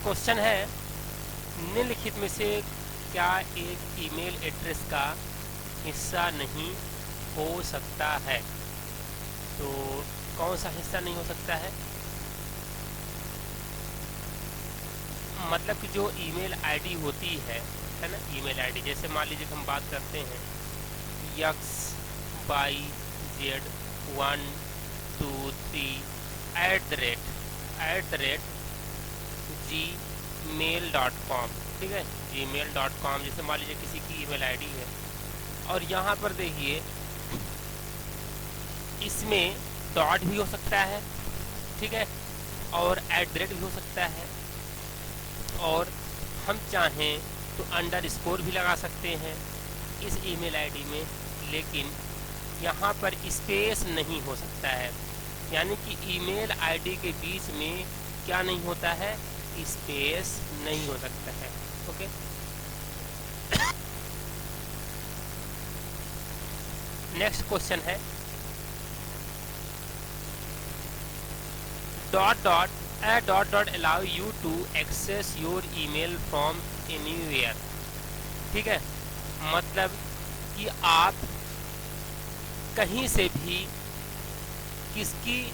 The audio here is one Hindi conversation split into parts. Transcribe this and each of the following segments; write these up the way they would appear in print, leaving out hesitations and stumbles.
क्वेश्चन है, निम्नलिखित में से क्या एक ईमेल एड्रेस का हिस्सा नहीं हो सकता है? तो कौन सा हिस्सा नहीं हो सकता है? मतलब कि जो ईमेल आईडी होती है ना, ईमेल आईडी जैसे मान लीजिए कि हम बात करते हैं xyz123 gmail.com, ठीक है, gmail.com जैसे मान लीजिए किसी की ईमेल आईडी है, और यहाँ पर देखिए इसमें डॉट भी हो सकता है, ठीक है, और @ भी हो सकता है, और हम चाहें तो अंडरस्कोर भी लगा सकते हैं इस ईमेल आईडी में, लेकिन यहाँ पर स्पेस नहीं हो सकता है। यानी कि ईमेल आईडी के बीच में क्या नहीं होता है? स्पेस नहीं हो सकता है। ओके, नेक्स्ट क्वेश्चन है, dot allow you to access your email from anywhere, ठीक है, मतलब कि आप कहीं से भी किसकी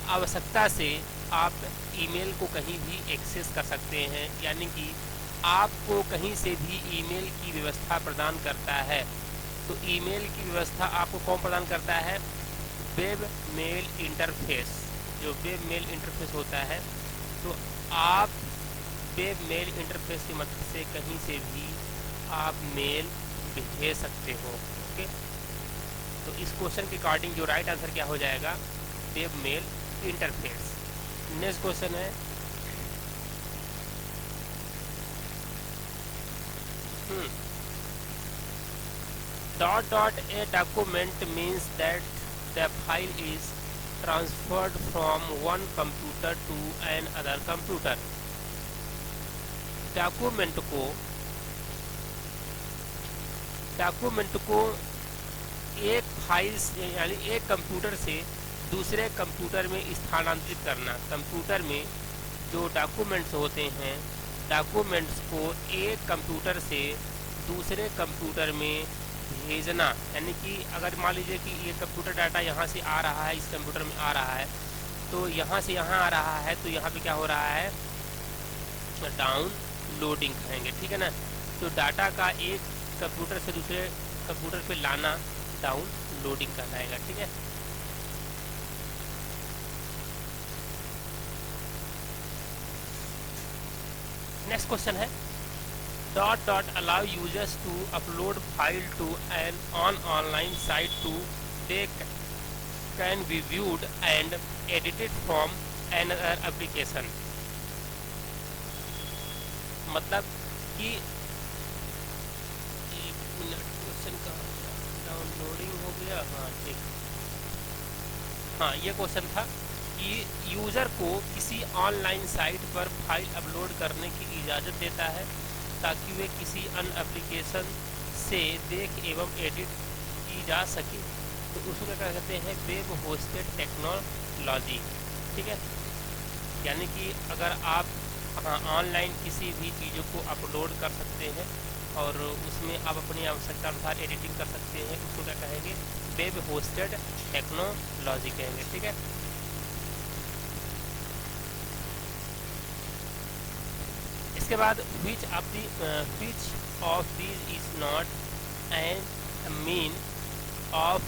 आवश्यकता से आप ईमेल को कहीं भी एक्सेस कर सकते हैं, यानी कि आपको कहीं से भी ईमेल की व्यवस्था प्रदान करता है। तो ईमेल की व्यवस्था आपको कौन प्रदान करता है? Web mail interface. जो वेब मेल इंटरफेस होता है, तो आप वेब मेल इंटरफेस की मदद से कहीं से भी आप मेल भेज सकते हो। ओके, तो इस क्वेश्चन के अकॉर्डिंग जो राइट आंसर क्या हो जाएगा? Web mail interface. Next question है, a document means that the file is transferred from one computer to another computer। Document को एक फाइल से यानी एक कंप्यूटर से दूसरे कंप्यूटर में स्थानांतरित करना। कंप्यूटर में जो डॉक्यूमेंट्स होते हैं, डॉक्यूमेंट्स को एक कंप्यूटर से दूसरे कंप्यूटर में भेजना, यानी कि अगर मान लीजिए कि ये कंप्यूटर डाटा यहाँ से आ रहा है, इस कंप्यूटर में आ रहा है, तो यहाँ से यहाँ आ रहा है, तो यहाँ पे क्या हो रहा है? डाउनलोडिंग कहेंगे, ठीक है ना। तो डाटा का एक कंप्यूटर से दूसरे कंप्यूटर पे लाना डाउनलोडिंग कहलाएगा, ठीक है। नेक्स्ट क्वेश्चन है, dot allow users to upload file to an online site to they can be viewed and edited from another application. मतलब कि क्वेश्चन का डाउनलोडिंग हो गया, हाँ ठीक, हाँ ये क्वेश्चन था कि यूज़र को किसी ऑनलाइन साइट पर फाइल अपलोड करने की इजाज़त देता है ताकि वे किसी अन्य एप्लीकेशन से देख एवं एडिट की जा सके। तो उसको क्या कहते हैं? वेब होस्टेड टेक्नोलॉजी, ठीक है। यानी कि अगर आप ऑनलाइन किसी भी चीज़ों को अपलोड कर सकते हैं और उसमें आप अपनी आवश्यकता अनुसार एडिटिंग कर सकते हैं, उसको क्या कहेंगे? वेब होस्टेड टेक्नोलॉजी कहेंगे, ठीक है। इसके बाद which of these is not an mean of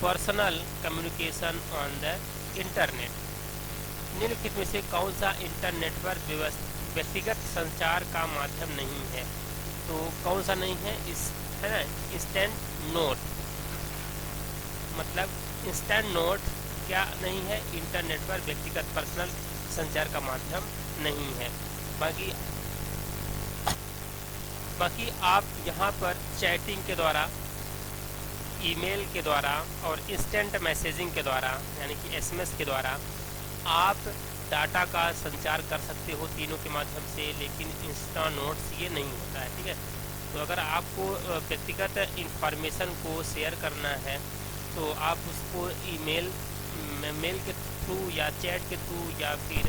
personal communication on the internet. निम्नलिखित में से कौन सा इंटरनेट पर व्यक्तिगत संचार का माध्यम नहीं है? तो कौन सा नहीं है? है ना, इंस्टेंट नोट। मतलब इंस्टेंट नोट क्या नहीं है? इंटरनेट पर व्यक्तिगत पर्सनल संचार का माध्यम नहीं है। बाकी आप यहाँ पर चैटिंग के द्वारा, ईमेल के द्वारा और इंस्टेंट मैसेजिंग के द्वारा यानी कि SMS के द्वारा आप डाटा का संचार कर सकते हो तीनों के माध्यम से, लेकिन इंस्टा नोट्स ये नहीं होता है, ठीक है। तो अगर आपको व्यक्तिगत इंफॉर्मेशन को शेयर करना है तो आप उसको मेल के थ्रू या चैट के थ्रू या फिर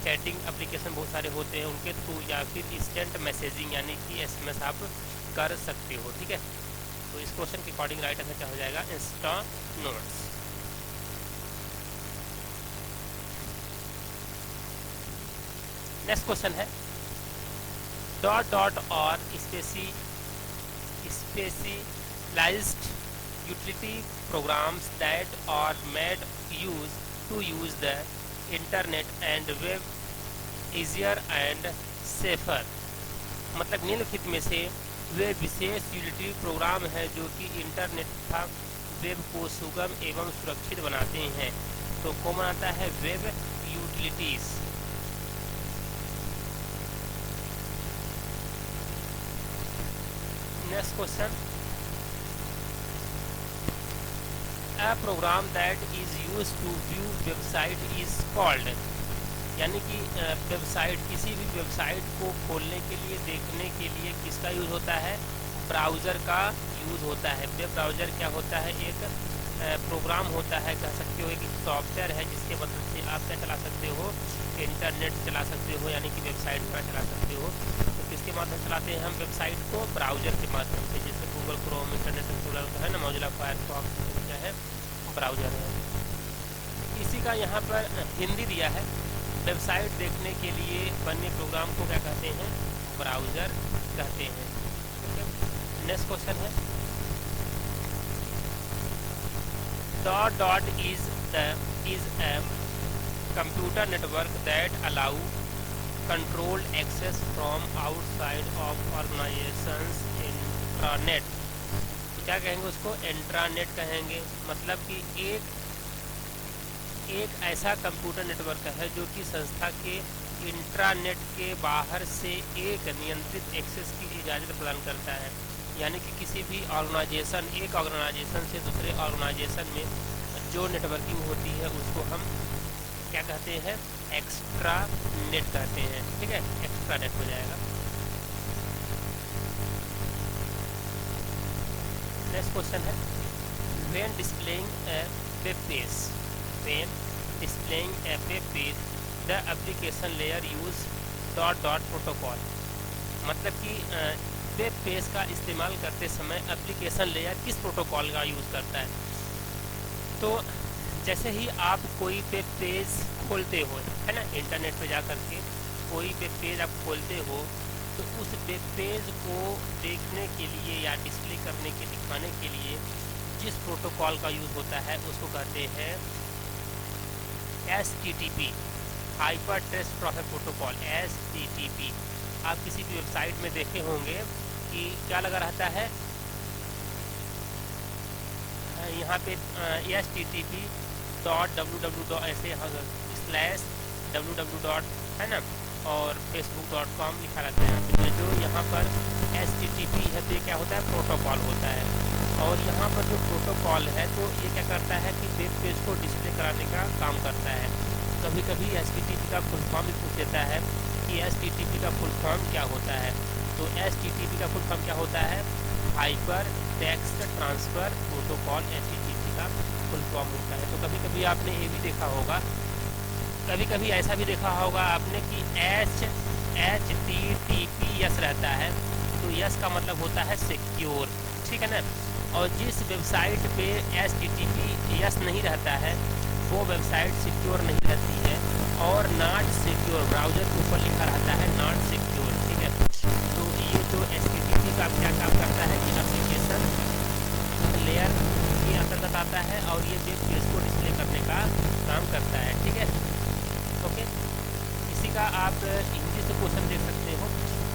चैटिंग एप्लीकेशन बहुत सारे होते हैं उनके थ्रू, या फिर इंस्टेंट मैसेजिंग यानी कि एसएमएस आप कर सकते हो। ठीक है, तो इस क्वेश्चन के अकॉर्डिंग राइट आंसर क्या हो जाएगा, इंस्टा नोट्स। नेक्स्ट क्वेश्चन है डॉट डॉट और specialized utility programs that are made to use the internet and web easier and safer। मतलब निम्नलिखित में से वे विशेष यूटिलिटी प्रोग्राम है जो कि इंटरनेट तथा वेब को सुगम एवं सुरक्षित बनाते हैं। तो कौन आता है, web utilities. Next question, a program that is used to view website is called, यानी कि वेबसाइट, किसी भी वेबसाइट को खोलने के लिए, देखने के लिए किसका यूज़ होता है, ब्राउज़र का यूज़ होता है। वेब ब्राउज़र क्या होता है, एक प्रोग्राम होता है, कह सकते हो एक सॉफ्टवेयर है जिसके मदद से आप क्या चला सकते हो, इंटरनेट चला सकते हो, यानी कि वेबसाइट पर चला सकते हो। तो किसके माध्यम से चलाते हैं हम वेबसाइट को, ब्राउज़र के माध्यम से, जैसे गूगल क्रोम, इंटरनेट एक्सप्लोरर है ना, मोजिला फायरफॉक्स, क्या है, ब्राउज़र है। इसी का यहाँ पर हिंदी दिया है, वेबसाइट देखने के लिए बने प्रोग्राम को क्या कहते हैं, ब्राउज़र कहते हैं। नेक्स्ट क्वेश्चन है dot dot is a computer network that allow controlled access from outside of organizations intranet। तो क्या कहेंगे उसको, इंट्रानेट कहेंगे। मतलब कि एक ऐसा कंप्यूटर नेटवर्क है जो कि संस्था के इंट्रानेट के बाहर से एक नियंत्रित एक्सेस की इजाज़त प्रदान करता है। यानी कि किसी भी ऑर्गेनाइजेशन, एक ऑर्गेनाइजेशन से दूसरे ऑर्गेनाइजेशन में जो नेटवर्किंग होती है उसको हम क्या कहते हैं, एक्स्ट्रा नेट कहते हैं। ठीक है, एक्स्ट्रा नेट हो जाएगा। नेक्स्ट क्वेश्चन है when displaying A web page the application layer use dot dot protocol. मतलब कि वेब पेज का इस्तेमाल करते समय एप्लीकेशन लेयर किस प्रोटोकॉल का यूज़ करता है। तो जैसे ही आप कोई वेब पेज खोलते हो, है ना, इंटरनेट पे जा कर के कोई वेब पेज आप खोलते हो, तो उस वेब पेज को देखने के लिए या डिस्प्ले करने के, दिखाने के लिए जिस प्रोटोकॉल का यूज़ होता है उसको कहते हैं HTTP, hyper text traffic protocol, HTTP। आप किसी भी वेबसाइट में देखे होंगे कि क्या लगा रहता है, यहाँ पे http.www ऐसे /www है ना, और facebook.com लिखा रहता है। तो जो यहाँ पर HTTP है तो ये क्या होता है, प्रोटोकॉल होता है। और यहाँ पर जो प्रोटोकॉल है तो ये क्या करता है कि वेब पेज को डिस्प्ले कराने का काम करता है। कभी कभी HTTP का फुल फॉर्म भी पूछ देता है कि HTTP का फुल फॉर्म क्या होता है। तो HTTP का फुल फॉर्म क्या होता है, hyper text transfer protocol, HTTP का फुल फॉर्म होता है। तो कभी कभी आपने ये भी देखा होगा, कभी कभी ऐसा भी देखा होगा आपने कि HTTPS रहता है, तो यस का मतलब होता है सिक्योर। ठीक है ना, और जिस वेबसाइट पे HTTPS नहीं रहता है वो वेबसाइट सिक्योर नहीं रहती है, और नॉट सिक्योर ब्राउज़र के ऊपर लिखा रहता है नॉट सिक्योर। ठीक है, तो ये जो HTTP का क्या काम करता है कि एप्लीकेशन लेयर के अंतर्गत आता है और ये वेब पेज को डिस्प्ले करने का काम करता है। ठीक है, ओके। इसी का आप हिंदी से क्वेश्चन देख सकते हो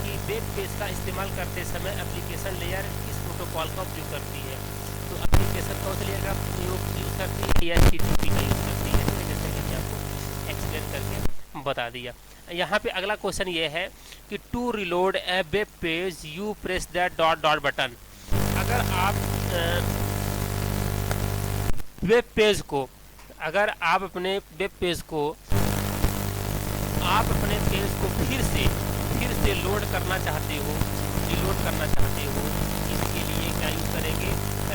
कि वेब पेज का इस्तेमाल करते समय एप्लीकेशन लेयर किस प्रोटोकॉल का उपयोग करती है। तो एप्लीकेशन कौन से लेयर का यूज़ करती है, HTTP का यूज़ करती है। जैसे कि आपको एक्सप्लेन करके बता दिया। यहाँ पे अगला क्वेश्चन ये है कि to reload a web page you press that dot dot button. अगर आप वेब पेज को, अगर आप अपने वेब पेज को फिर से लोड करना चाहते हो, रिलोड करना चाहते हो, इसके लिए क्या यूज़ करेंगे,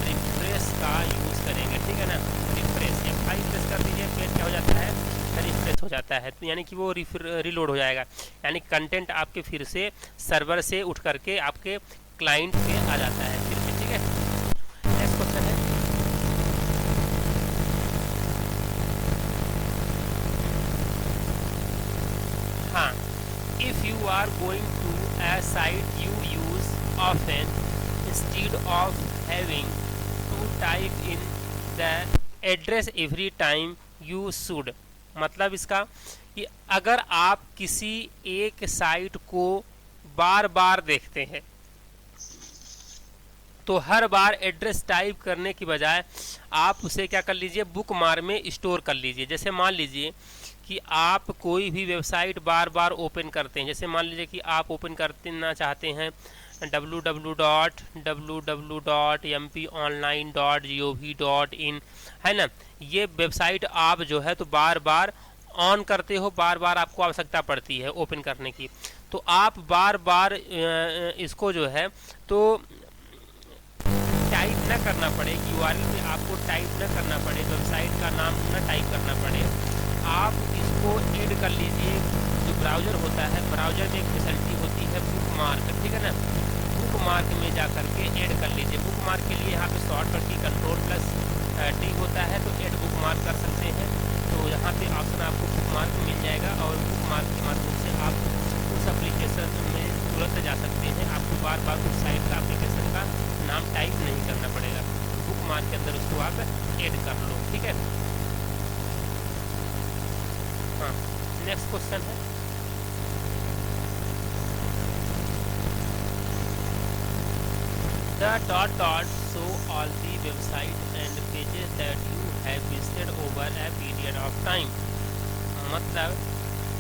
रिफ्रेश का यूज़ करेंगे। ठीक है ना, रिफ्रेश, F5 प्रेस कर दीजिए, पेज क्या हो जाता है, रिफ्रेश हो जाता है, तो यानी कि वो रिलोड हो जाएगा, यानी कंटेंट आपके फिर से सर्वर से उठ करके आपके क्लाइंट पे आ जाता है फिर से, ठीक है। नेक्स्ट क्वेश्चन है, हाँ, if you are going to a site you use often, instead of having to type in the address every time you should, मतलब इसका कि अगर आप किसी एक साइट को बार बार देखते हैं तो हर बार एड्रेस टाइप करने की बजाय आप उसे क्या कर लीजिए, बुक मार्क में स्टोर कर लीजिए। जैसे मान लीजिए कि आप कोई भी वेबसाइट बार बार ओपन करते हैं, जैसे मान लीजिए कि आप ओपन करना चाहते हैं www.mponline.gov.in, है ना, ये वेबसाइट आप जो है तो बार बार ऑन करते हो, बार बार आपको आवश्यकता पड़ती है ओपन करने की, तो आप बार बार इसको जो है तो टाइप न करना पड़े, यूआरएल में आपको टाइप न करना पड़े, वेबसाइट का नाम न टाइप करना पड़े, आप इसको ऐड कर लीजिए। जो ब्राउज़र होता है, ब्राउज़र में एक फैसिलिटी होती है बुक मार्क, ठीक है ना, बुक मार्क में जा करके ऐड कर लीजिए। बुक मार्क के लिए यहाँ पे शॉर्टकट की Ctrl+T होता है, तो ऐड बुक मार्क कर सकते हैं। तो यहाँ पे ऑप्शन आपको बुक मार्क मिल जाएगा और बुक मार्क के माध्यम से आप उस एप्लीकेशन में तुरंत जा सकते हैं, आपको बार बार उस साइट का एप्लीकेशन का नाम टाइप नहीं करना पड़ेगा, बुक मार्क के अंदर उसको आप ऐड कर लो, ठीक है। हाँ, नेक्स्ट क्वेश्चन है, the ... show all the website and pages that you have visited over a period of time, मतलब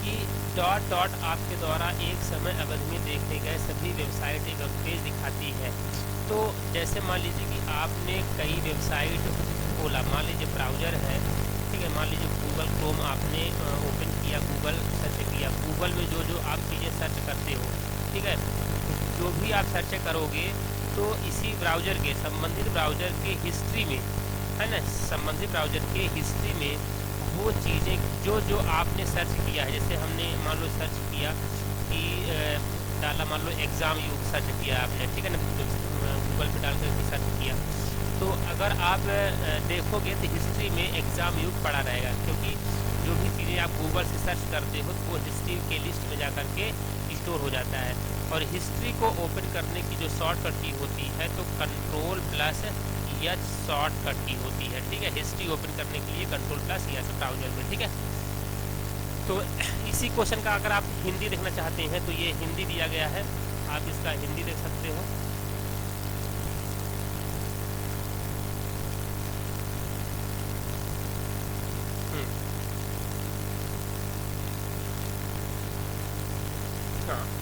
कि ... आपके द्वारा एक समय अवधि में देखे गए सभी वेबसाइट एवं पेज दिखाती है। तो जैसे मान लीजिए कि आपने कई वेबसाइट खोला, मान लीजिए ब्राउज़र है, ठीक है, मान लीजिए गूगल क्रोम आपने ओपन किया, गूगल सर्च किया, गूगल में जो जो आप चीज़ें सर्च करते हो, ठीक है, जो भी आप सर्च करोगे तो इसी ब्राउज़र के संबंधित ब्राउज़र के हिस्ट्री में, है ना, संबंधित ब्राउज़र के हिस्ट्री में वो चीज़ें जो जो आपने सर्च किया है, जैसे हमने मान लो सर्च किया कि डाला, मान लो एग्ज़ाम युग सर्च किया आपने, ठीक है ना, गूगल पे डाल करके सर्च किया, तो अगर आप देखोगे तो हिस्ट्री में एग्ज़ाम युग पड़ा रहेगा, क्योंकि जो भी चीज़ें आप गूगल से सर्च करते हो तो वो हिस्ट्री के लिस्ट में जा करके स्टोर हो जाता है। और हिस्ट्री को ओपन करने की जो शॉर्टकट की होती है तो Ctrl+H शॉर्टकट की होती है, ठीक है, हिस्ट्री ओपन करने के लिए Ctrl+H ब्राउज़र में, ठीक है। तो इसी क्वेश्चन का अगर आप हिंदी देखना चाहते हैं तो ये हिंदी दिया गया है, आप इसका हिंदी देख सकते हो।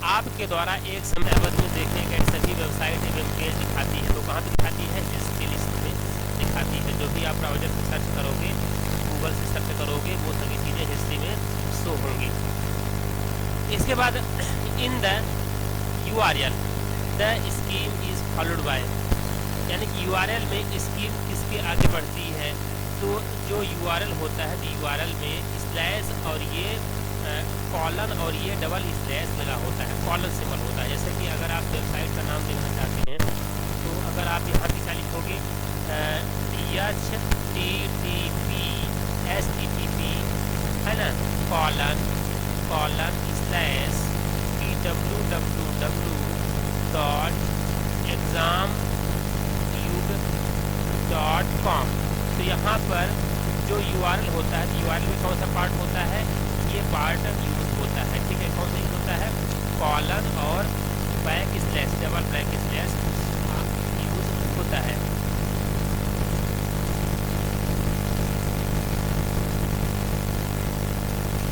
आपके द्वारा एक समय अवधि में देखे गए सभी वेबसाइट एवं पेज दिखाती है, तो कहाँ पे दिखाती है, हिस्ट्री लिस्ट में दिखाती है। जो भी आप ब्राउज़र से सर्च करोगे, गूगल से सर्च करोगे, वो सभी चीज़ें हिस्ट्री में शो होंगी। इसके बाद in the URL the scheme is followed by, यानी कि URL में स्कीम किसके आगे बढ़ती है, तो जो URL होता है तो URL में स्लैश और ये कॉलन और ये डबल स्लैश लगा होता है, कॉलन सिंबल होता है। जैसे कि अगर आप वेबसाइट का नाम देखना चाहते हैं तो अगर आप यहाँ पे क्या लिखोगे, HTTP है ना, www.examyug.com, तो यहाँ पर जो URL होता है, URL में कौन सा पार्ट होता है, ये पार्ट यूज होता है, ठीक है, कौन सा यूज होता है, कॉलन और back slash, double back slash use होता है।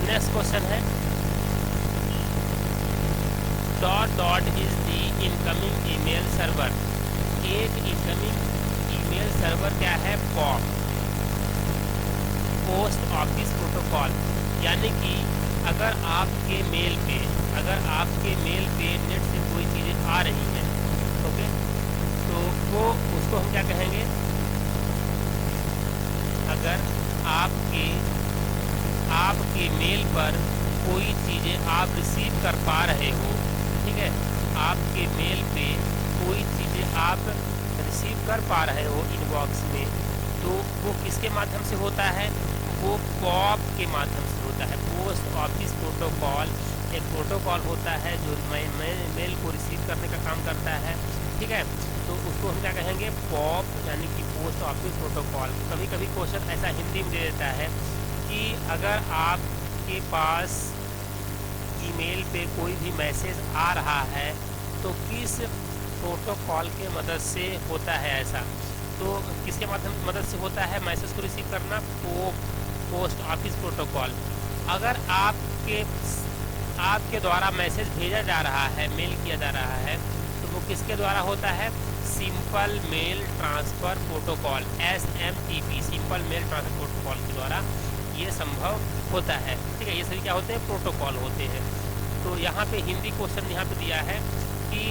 नेक्स्ट क्वेश्चन है, ... is the incoming email server, एक इनकमिंग ईमेल सर्वर क्या है, POP, पोस्ट ऑफिस प्रोटोकॉल, यानी कि अगर आपके मेल पे नेट से कोई चीज़ें आ रही हैं, ओके, तो वो उसको हम क्या कहेंगे, अगर आपके आपके मेल पर कोई चीज़ें आप रिसीव कर पा रहे हो, ठीक है, आपके मेल पे कोई चीज़ें आप रिसीव कर पा रहे हो इनबॉक्स में, तो वो किसके माध्यम से होता है? वो पॉप के माध्यम से होता है। पोस्ट ऑफिस प्रोटोकॉल एक प्रोटोकॉल होता है जो मेल को रिसीव करने का काम करता है, ठीक है। तो उसको हम क्या कहेंगे? पॉप, यानी कि पोस्ट ऑफिस प्रोटोकॉल। कभी कभी क्वेश्चन ऐसा हिंदी में दे देता है कि अगर आपके पास ईमेल पे कोई भी मैसेज आ रहा है तो किस प्रोटोकॉल के मदद से होता है ऐसा? तो किसके मदद से होता है मैसेज को रिसीव करना? Post office protocol. अगर आपके द्वारा मैसेज भेजा जा रहा है, मेल किया जा रहा है, तो वो किसके द्वारा होता है? Simple mail transfer protocol, SMTP, simple mail transfer protocol के द्वारा ये संभव होता है, ठीक है। ये सभी क्या होते हैं? प्रोटोकॉल होते हैं। तो यहाँ पे हिंदी क्वेश्चन यहाँ पे दिया है कि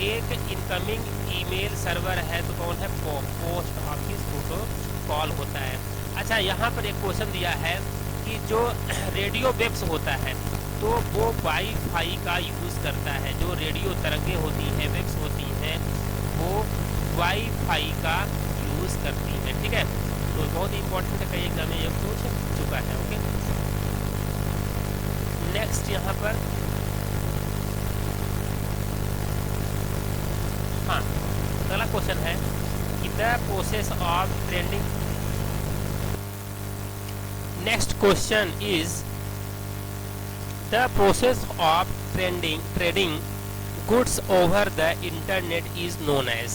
एक इनकमिंग ईमेल सर्वर है, तो कौन है? पोस्ट ऑफिस प्रोटोकॉल होता है। अच्छा, यहाँ पर एक क्वेश्चन दिया है कि जो रेडियो वेव्स होता है तो वो वाईफाई का यूज़ करता है। जो रेडियो तरंगें होती हैं, वेव्स होती हैं, वो वाईफाई का यूज़ करती हैं, ठीक है। तो बहुत इंपॉर्टेंट है, कई एग्जाम में ये पूछ चुका है। ओके, नेक्स्ट यहाँ पर हाँ, अगला क्वेश्चन है कि the process of trading. Next question is the process of trading goods over the internet is known as.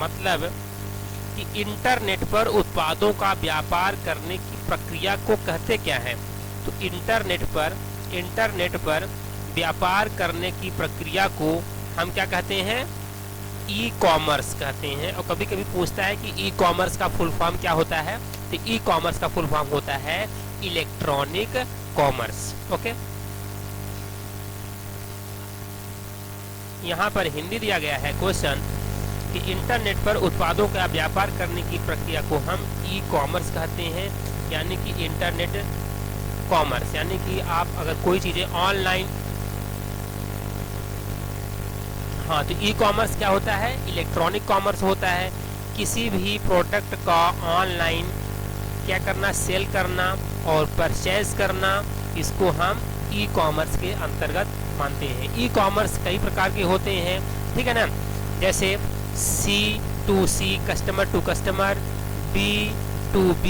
मतलब कि इंटरनेट पर उत्पादों का व्यापार करने की प्रक्रिया को कहते क्या है? तो इंटरनेट पर व्यापार करने की प्रक्रिया को हम क्या कहते हैं? ई कॉमर्स कहते हैं। और कभी कभी पूछता है कि ई कॉमर्स का फुल फॉर्म क्या होता है? तो ई कॉमर्स का फुल फॉर्म होता है इलेक्ट्रॉनिक कॉमर्स। ओके, यहाँ पर हिंदी दिया गया है क्वेश्चन कि इंटरनेट पर उत्पादों का व्यापार करने की प्रक्रिया को हम ई कॉमर्स कहते हैं, यानी कि इंटरनेट कॉमर्स। यानी कि आप अगर कोई चीज़ें ऑनलाइन, हाँ, तो ई कॉमर्स क्या होता है? इलेक्ट्रॉनिक कॉमर्स होता है। किसी भी प्रोडक्ट का ऑनलाइन क्या करना? सेल करना और परचेज करना, इसको हम ई कॉमर्स के अंतर्गत मानते हैं। ई कॉमर्स कई प्रकार के होते हैं, ठीक है ना। जैसे C2C, customer to customer, B2B,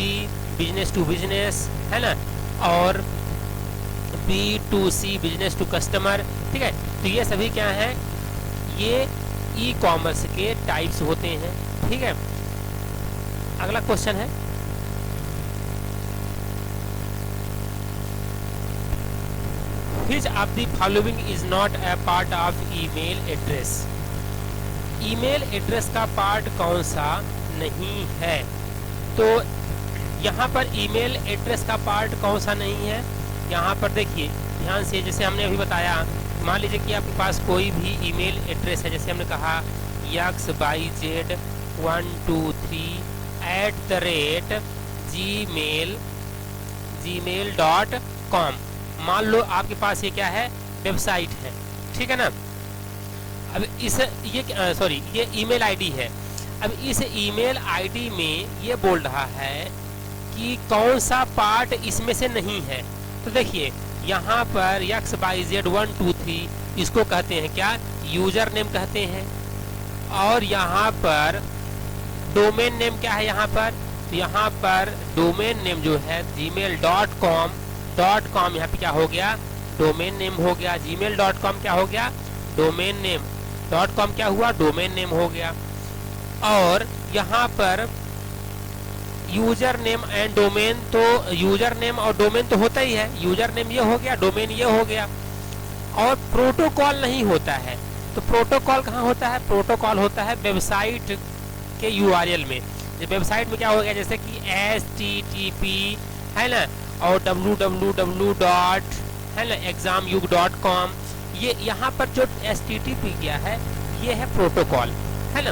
business to business, है ना, और B2C, बिजनेस टू कस्टमर, ठीक है। तो ये सभी क्या हैं? ये ई कॉमर्स के टाइप्स होते हैं, ठीक है। अगला क्वेश्चन है Which of the following is not a part of email address? Email address का पार्ट कौन सा नहीं है? तो यहाँ पर ईमेल एड्रेस का पार्ट कौन सा नहीं है? यहाँ पर देखिए ध्यान से, जैसे हमने अभी बताया, मान लीजिए कि आपके पास कोई भी ईमेल एड्रेस है, जैसे हमने कहा xyz123@gmail.com। मान लो आपके पास ये क्या है? वेबसाइट है, ठीक है ना। अब ये ईमेल आईडी है। अब इस ईमेल आईडी में ये बोल रहा है कि कौन सा पार्ट इसमें से नहीं है। तो देखिए यहाँ पर xyz123 इसको कहते हैं क्या? यूजर नेम कहते हैं। और यहाँ पर डोमेन नेम क्या है? यहाँ पर डोमेन नेम जो है gmail.com, यहाँ पे क्या हो गया? डोमेन नेम हो गया। gmail.com क्या हो गया? Domain name. .com क्या हुआ? डोमेन नेम हो गया। और यहाँ पर यूजर नेम एंड डोमेन, तो यूजर नेम और डोमेन तो होता ही है। यूजर नेम ये हो गया, डोमेन ये हो गया। और प्रोटोकॉल नहीं होता है। तो प्रोटोकॉल कहाँ होता है? प्रोटोकॉल होता है वेबसाइट के URL में। वेबसाइट में क्या हो गया? जैसे कि HTTP है ना, और www. है ना, examyug.com। ये यहाँ पर जो HTTP किया है ये है प्रोटोकॉल, है ना।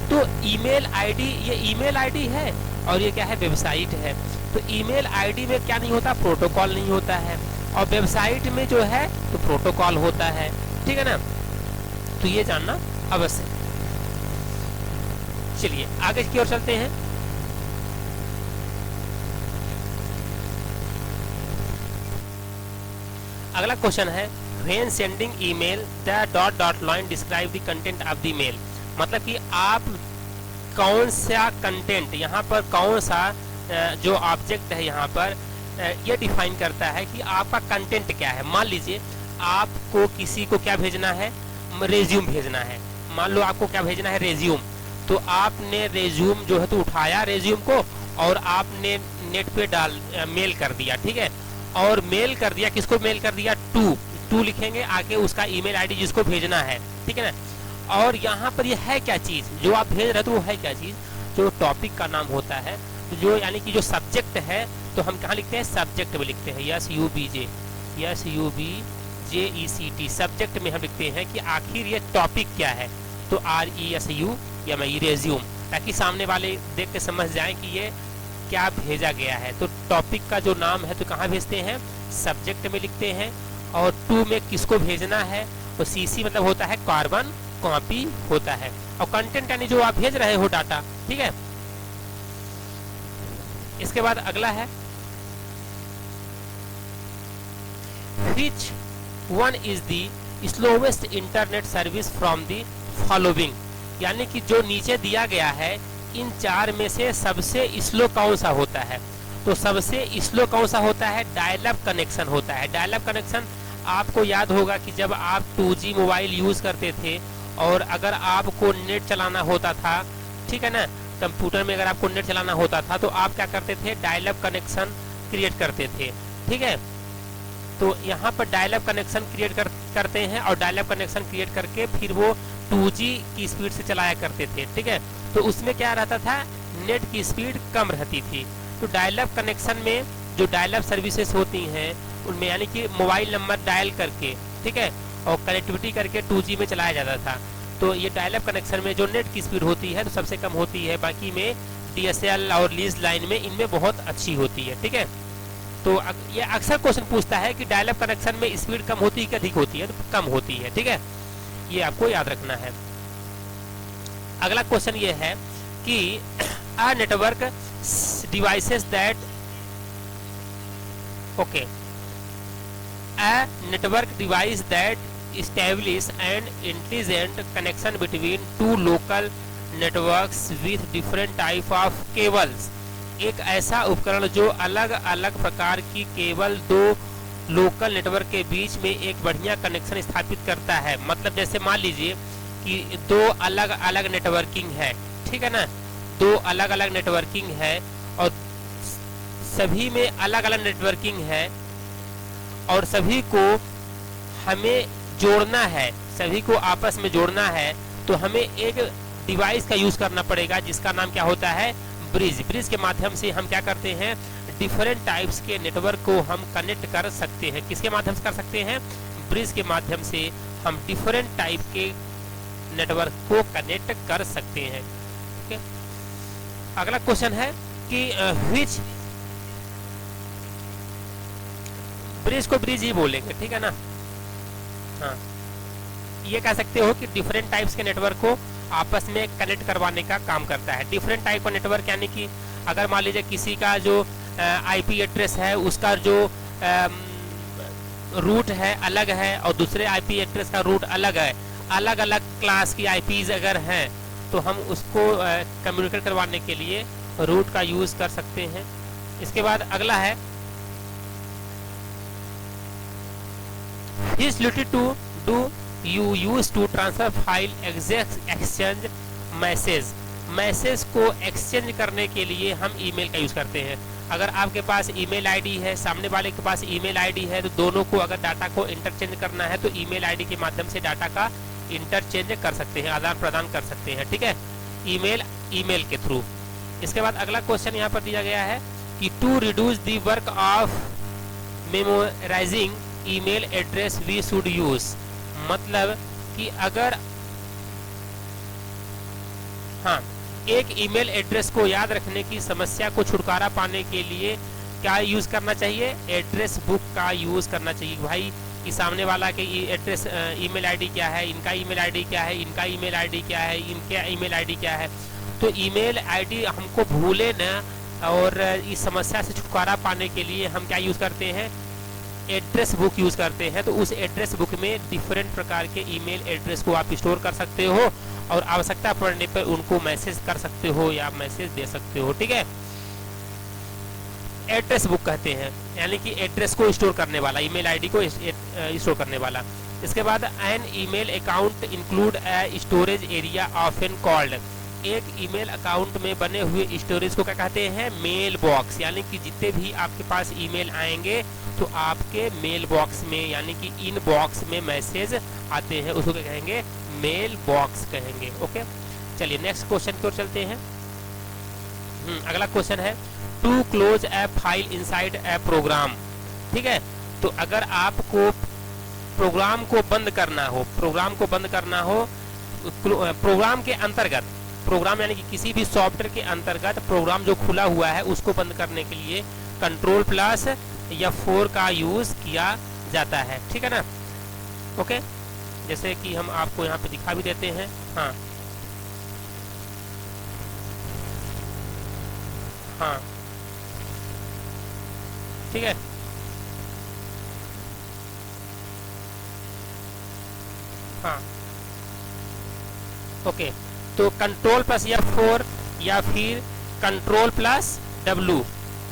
तो ईमेल आईडी, ये ईमेल आईडी है और ये क्या है? वेबसाइट है। तो ईमेल आईडी में क्या नहीं होता, प्रोटोकॉल नहीं होता है, और वेबसाइट में जो है तो प्रोटोकॉल होता है, ठीक है ना। तो ये जानना अवश्य। चलिए आगे की ओर चलते हैं। अगला क्वेश्चन है when sending email the dot dot line describe the content of the mail. मतलब कि आप कौन सा कंटेंट, यहाँ पर कौन सा जो ऑब्जेक्ट है यहाँ पर ये डिफाइन करता है कि आपका कंटेंट क्या है। मान लीजिए आपको किसी को क्या भेजना है, रेज्यूम भेजना है। मान लो आपको क्या भेजना है, रेज्यूम। तो आपने रेज्यूम जो है तो उठाया रेज्यूम को और आपने नेट पे मेल कर दिया, ठीक है। और मेल कर दिया, किसको मेल कर दिया, टू लिखेंगे आगे उसका ईमेल आईडी जिसको भेजना है, ठीक है ना। और यहाँ पर ये है क्या चीज जो आप भेज रहे थे, वो है क्या चीज, जो टॉपिक का नाम होता है, जो यानी कि जो सब्जेक्ट है, तो हम कहाँ लिखते हैं, सब्जेक्ट में लिखते हैं, SUBJECT। सब्जेक्ट में हम लिखते हैं कि आखिर ये टॉपिक क्या है, तो RESUME रेज्यूम, ताकि सामने वाले देख के समझ जाए कि ये क्या भेजा गया है। तो टॉपिक का जो नाम है तो कहाँ भेजते हैं, सब्जेक्ट में लिखते हैं। और टू में किसको भेजना है, तो CC मतलब होता है कार्बन कॉपी होता है, और कंटेंट यानी जो आप भेज रहे हो डाटा, ठीक है। इसके बाद अगला है which one is the slowest internet service from the following। यानी कि जो नीचे दिया गया है इन चार में से सबसे स्लो कौन सा होता है। तो सबसे स्लो कौन सा होता है, डायल अप कनेक्शन होता है। डायल अप कनेक्शन आपको याद होगा कि जब आप 2G मोबाइल यूज करते थे और अगर आपको नेट चलाना होता था, ठीक है ना, कंप्यूटर में अगर आपको नेट चलाना होता था तो आप क्या करते थे, डायल अप कनेक्शन क्रिएट करते थे, ठीक है। तो यहाँ पर डायल अप कनेक्शन क्रिएट करते हैं और डायल अप कनेक्शन क्रिएट करके फिर वो 2G की स्पीड से चलाया करते थे, ठीक है। तो उसमें क्या रहता था, नेट की स्पीड कम रहती थी। तो डायल अप कनेक्शन में जो डायल अप सर्विसेज होती हैं उनमें यानी कि मोबाइल नंबर डायल करके, ठीक है, और कनेक्टिविटी करके 2G में चलाया जाता था। तो ये डायल अप कनेक्शन में जो नेट की स्पीड होती है तो सबसे कम होती है, बाकी में DSL और लीज लाइन में इनमें बहुत अच्छी होती है, ठीक है। तो ये अक्सर क्वेश्चन पूछता है कि डायल अप कनेक्शन में स्पीड कम होती है कि अधिक होती है, तो कम होती है, ठीक है, ये आपको याद रखना है। अगला क्वेश्चन ये है कि a network devices that a network device that establish an intelligent connection between two local networks with different type of cables। एक ऐसा उपकरण जो अलग अलग प्रकार की केवल दो लोकल नेटवर्क के बीच में एक बढ़िया कनेक्शन स्थापित करता है। मतलब जैसे मान लीजिए कि दो अलग अलग नेटवर्किंग है, ठीक है ना, दो अलग अलग नेटवर्किंग है और सभी में अलग अलग नेटवर्किंग है और सभी को हमें जोड़ना है, सभी को आपस में जोड़ना है, तो हमें एक डिवाइस का यूज करना पड़ेगा जिसका नाम क्या होता है, ब्रिज। ब्रिज के माध्यम से हम क्या करते हैं, डिफरेंट टाइप्स के नेटवर्क को हम कनेक्ट कर सकते हैं। किसके माध्यम से कर सकते हैं, ब्रिज के माध्यम से हम डिफरेंट टाइप के नेटवर्क को कनेक्ट कर सकते हैं, ठीक है। अगला क्वेश्चन है कि व्हिच, ब्रिज को ब्रिज ही बोलेंगे, ठीक है ना। हाँ, ये कह सकते हो कि डिफरेंट टाइप्स के नेटवर्क को आपस में कनेक्ट करवाने का काम करता है। डिफरेंट टाइप का नेटवर्क यानी कि अगर मान लीजिए किसी का जो IP एड्रेस है उसका जो रूट है अलग है और दूसरे IP एड्रेस का रूट अलग है, अलग अलग क्लास की IPs अगर हैं तो हम उसको कम्युनिकेट करवाने के लिए रूट का यूज कर सकते हैं। इसके बाद अगला है His duty to do you use to transfer file exchange message। Message को एक्सचेंज करने के लिए हम ईमेल का यूज करते हैं। अगर आपके पास ईमेल आईडी है, सामने वाले के पास ईमेल आईडी है, तो दोनों को अगर डाटा को इंटरचेंज करना है तो ईमेल आईडी के माध्यम से डाटा का इंटरचेंज कर सकते हैं, आदान प्रदान कर सकते हैं, ठीक है, ईमेल के थ्रू। इसके बाद अगला क्वेश्चन यहाँ पर दिया गया है कि to reduce the work of memorising email address we should use. मतलब कि अगर हाँ एक ईमेल एड्रेस को याद रखने की समस्या को छुटकारा पाने के लिए क्या यूज करना चाहिए? एड्रेस बुक का यूज करना चाहिए। भाई कि सामने वाला के एड्रेस ईमेल आईडी क्या है, इनका ईमेल आईडी क्या है, इनका ईमेल आईडी क्या है, इनका ईमेल आईडी क्या है। तो ईमेल आईडी हमको भूले ना, और इस समस्या से छुटकारा पाने के लिए हम क्या यूज करते हैं? एड्रेस बुक यूज करते हैं। तो उस एड्रेस बुक में डिफरेंट प्रकार के ईमेल एड्रेस को आप स्टोर कर सकते हो और आवश्यकता पड़ने पर उनको मैसेज कर सकते हो या मैसेज दे सकते हो। ठीक है, एड्रेस बुक कहते हैं, यानी कि एड्रेस को स्टोर करने वाला, ईमेल आईडी को स्टोर करने वाला। इसके बाद an email account include a storage area often called. एक ईमेल अकाउंट में बने हुए स्टोरेज को क्या कहते हैं? Mail box. यानी कि जितने भी आपके पास ईमेल आएंगे तो आपके मेल बॉक्स में, यानी कि इन बॉक्स में मैसेज आते हैं, उसको क्या कहेंगे? मेल बॉक्स कहेंगे। ओके, चलिए नेक्स्ट क्वेश्चन की ओर चलते हैं। अगला क्वेश्चन है to close a file inside a program. ठीक है, तो अगर आपको प्रोग्राम को बंद करना हो, प्रोग्राम के अंतर्गत, प्रोग्राम यानी कि किसी भी सॉफ्टवेयर के अंतर्गत प्रोग्राम जो खुला हुआ है उसको बंद करने के लिए कंट्रोल प्लस F4 का यूज किया जाता है। ठीक है ना। ओके, जैसे कि हम आपको यहाँ पे दिखा भी देते हैं। हाँ हाँ, ठीक है। हाँ, ओके, तो कंट्रोल प्लस F4 या फिर control plus W,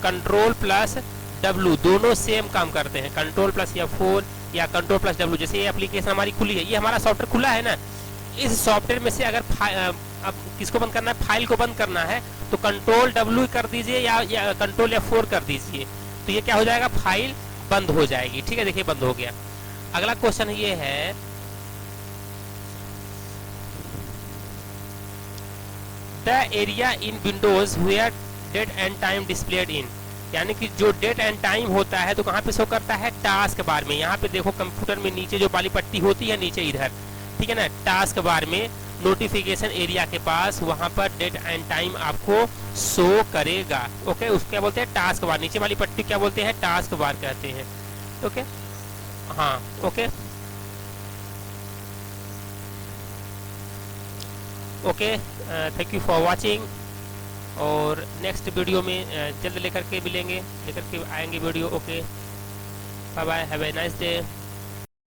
control plus W दोनों सेम काम करते हैं। कंट्रोल प्लस F4 या कंट्रोल प्लस W। जैसे ये एप्लीकेशन हमारी खुली है, ये हमारा सॉफ्टवेयर खुला है ना, इस सॉफ्टवेयर में से अगर अब किसको बंद करना है? फाइल को बंद करना है, तो कंट्रोल W कर दीजिए या कंट्रोल F4 कर दीजिए, तो ये क्या हो जाएगा? फाइल बंद हो जाएगी। ठीक है, देखिए बंद हो गया। अगला क्वेश्चन ये है the area in Windows where date and time displayed in. यानी कि जो डेट एंड टाइम होता है तो कहाँ पे शो करता है? टास्क बार में। यहाँ पे देखो कंप्यूटर में नीचे जो वाली पट्टी होती है, नीचे इधर, ठीक है ना, टास्क बार में नोटिफिकेशन एरिया के पास, वहां पर डेट एंड टाइम आपको शो करेगा। ओके, उसको क्या बोलते हैं? Task bar. नीचे वाली पट्टी क्या बोलते हैं? टास्क बार कहते हैं। ओके, हाँ, okay okay, thank you for watching. और नेक्स्ट वीडियो में जल्द लेकर के आएंगे video. Okay, bye bye, have a nice day.